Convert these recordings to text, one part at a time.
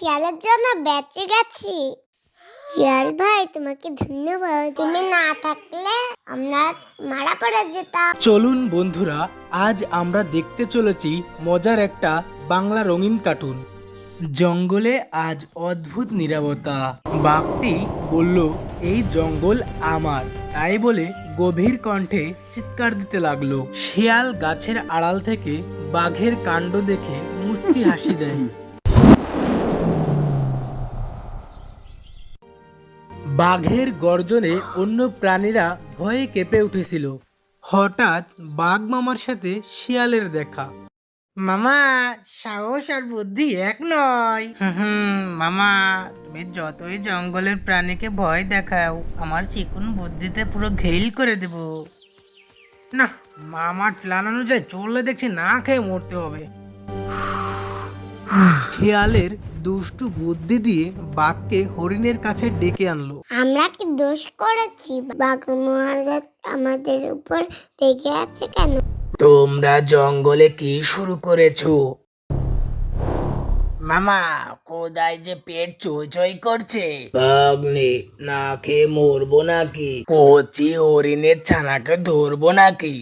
শিয়ালের জন্য বেঁচে গেছি। শিয়াল ভাই তোমাকে ধন্যবাদ, তুমি না থাকলে আমরা মারা পড়ে যেতাম। চলুন বন্ধুরা, আজ আমরা দেখতে চলেছি মজার একটা বাংলা রঙিন কার্টুন। জঙ্গলে আজ অদ্ভুত নীরবতা। বাঘটি বলল, এই জঙ্গল আমার। তাই বলে গভীর কণ্ঠে চিৎকার দিতে লাগলো। শিয়াল গাছের আড়াল থেকে বাঘের কাণ্ড দেখে মুচকি হাসি দেয়। বাঘের গর্জনে অন্য প্রাণীরা ভয়ে কেঁপে উঠেছিল। হঠাৎ বাঘ মামার সাথে শিয়ালের দেখা। মামা, সাহস আর বুদ্ধি এক নয়। মামা, তুমি যতই জঙ্গলের প্রাণীকে ভয় দেখাও, আমার চিকন বুদ্ধিতে পুরো ঘেইল করে দেব। না, মামার প্ল্যান অনুযায়ী চললে দেখছি না খেয়ে মরতে হবে। শিয়ালের দুষ্টু বুদ্ধি দিয়ে বাঘকে হরিণের কাছে ডেকে আনলো। আমরা কি দোষ করেছি? বাঘ মহারাজ আমাদের উপর রেগে আছে কেন? তোমরা জঙ্গলে কি শুরু করেছো? মামা, কোদায় যে পেট চই চই করছে। বাগনে, না খেয়ে মরবো নাকি? কচি হরিণের ছানাকে ধরবো নাকি?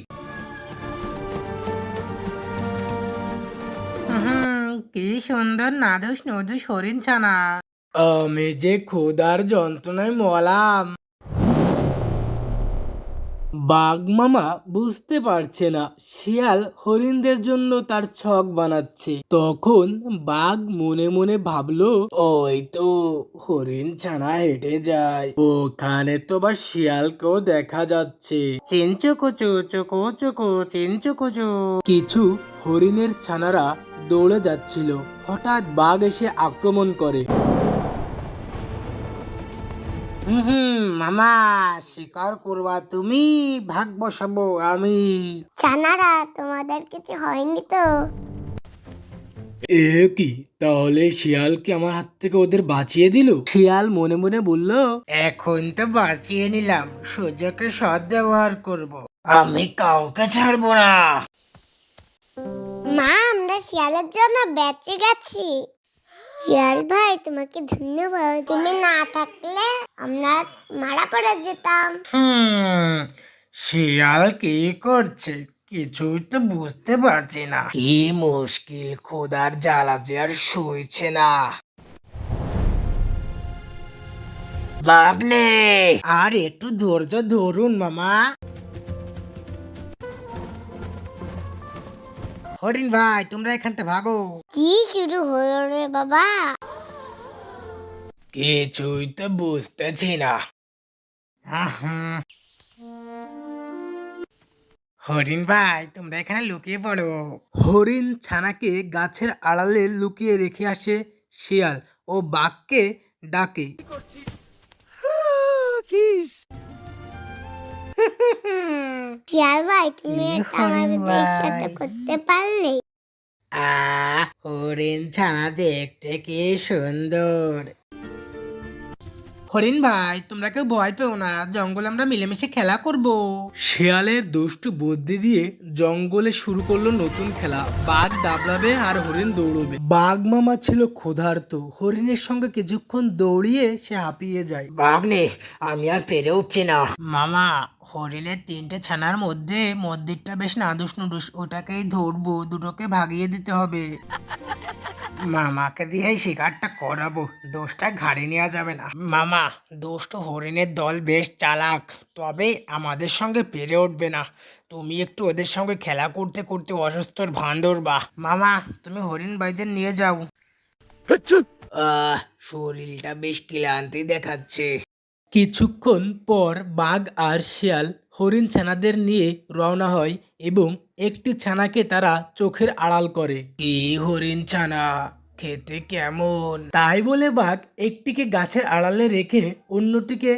কি সুন্দর নাদুস নদুস হরিণ ছানা। আমি যে ক্ষুধার যন্ত্রণায় মলাম। বাঘ মামা বুঝতে পারছে না শিয়াল হরিণদের জন্য তার ছক বানাচ্ছে। তখন বাঘ মনে মনে ভাবলো, ওই তো হরিণ ছানা হেঁটে যায়, ওখানে তো বা শিয়ালকেও দেখা যাচ্ছে। চিনচুকুচু চুকু চুকু চিনচুকুচু। কিছু হরিণের ছানারা দৌড়ে যাচ্ছিল। হঠাৎ বাঘ এসে আক্রমণ করে। মামা, শিকার করবা তুমি, ভাগ বসাবো আমি। ছানারা, তোমাদের কিছু হয়নি তো? এ কি, তাহলে শিয়াল কি আমার হাত থেকে ওদের বাঁচিয়ে দিল? শিয়াল মনে মনে বলল, এখন তো বাঁচিয়ে নিলাম, সুযোগে সৎ ব্যবহার করব। আমি কাউকে ছাড়বো না। মা, আমরা শিয়ালের জন্য বেঁচে গেছি। শিয়াল ভাই তোমাকে ধন্যবাদ, তুমি না থাকলে আমরা মারা পড়ে যেতাম। শিয়াল কি করছে কিছুই তো বুঝতে পারছি না। কি মুশকিল, খোদার জ্বালা যে আর সইছে না। বাবলে, আর একটু ধৈর্য ধরুন মামা। হরিণ ভাই, তোমরা এখান থেকে ভাগো। কি শুরু হলো রে বাবা? কিছুই তো বুঝতেছি না। হরিণ ভাই, তোমরা এখানে লুকিয়ে পড়ো। হরিণ ছানাকে গাছের আড়ালে লুকিয়ে রেখে আসে শিয়াল ও বাঘকে ডাকে। শিয়াল ভাই, তুমি এটা আমাদের সাথে করতে পারলে? হরিণ ছানা দেখতে কি সুন্দর। হরিণ ভাই, তোমরা কেউ ভয় পেও না, জঙ্গলে আমরা মিলেমিশে খেলা করব। শিয়ালের দুষ্টু বুদ্ধি দিয়ে জঙ্গলে শুরু করলো নতুন খেলা। বাঘ দাবড়াবে আর হরিণ দৌড়বে। বাঘ মামা ছিল ক্ষুধার্ত, হরিণের সঙ্গে কিছুক্ষণ দৌড়িয়ে সে হাঁপিয়ে যায়। বাঘ নে, আমি আর পেরে উঠছি না। মামা, হরিণের 3টে ছানার মধ্যে মধ্যেরটা বেশ নাদুস নুদুস, ওটাকেই ধরবো, দুটোকে ভাগিয়ে দিতে হবে। মামাকে দিয়েই শিকারটা করাবো, দোষটা ঘাড়ে নেওয়া যাবে না। মামা, দুষ্ট হরিণের দল বেশ চালাক, তবে আমাদের সঙ্গে পেরে উঠবে না। তুমি একটু ওদের সঙ্গে খেলা করতে করতে অসুস্থর ভান ধরবা। মামা, তুমি হরিণ ভাইদের নিয়ে যাও। শরীরটা বেশ ক্লান্তি দেখাচ্ছে। কিছুক্ষণ পর বাঘ আর শিয়াল হরিণ ছানাদের নিয়ে রওনা হয় এবং একটি ছানাকে তারা চোখের আড়াল করে। কি হরিণ ছানা, খেতে কেমন? তাই বলে বাঘ একটিকে গাছের আড়ালে রেখে অন্যটিকে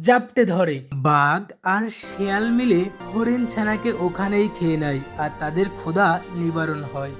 জাপটে ধরে। বাঘ আর শিয়াল মিলে হরিণ ছানাকে ওখানেই খেয়ে নেয় আর তাদের ক্ষুধা নিবারণ হয়।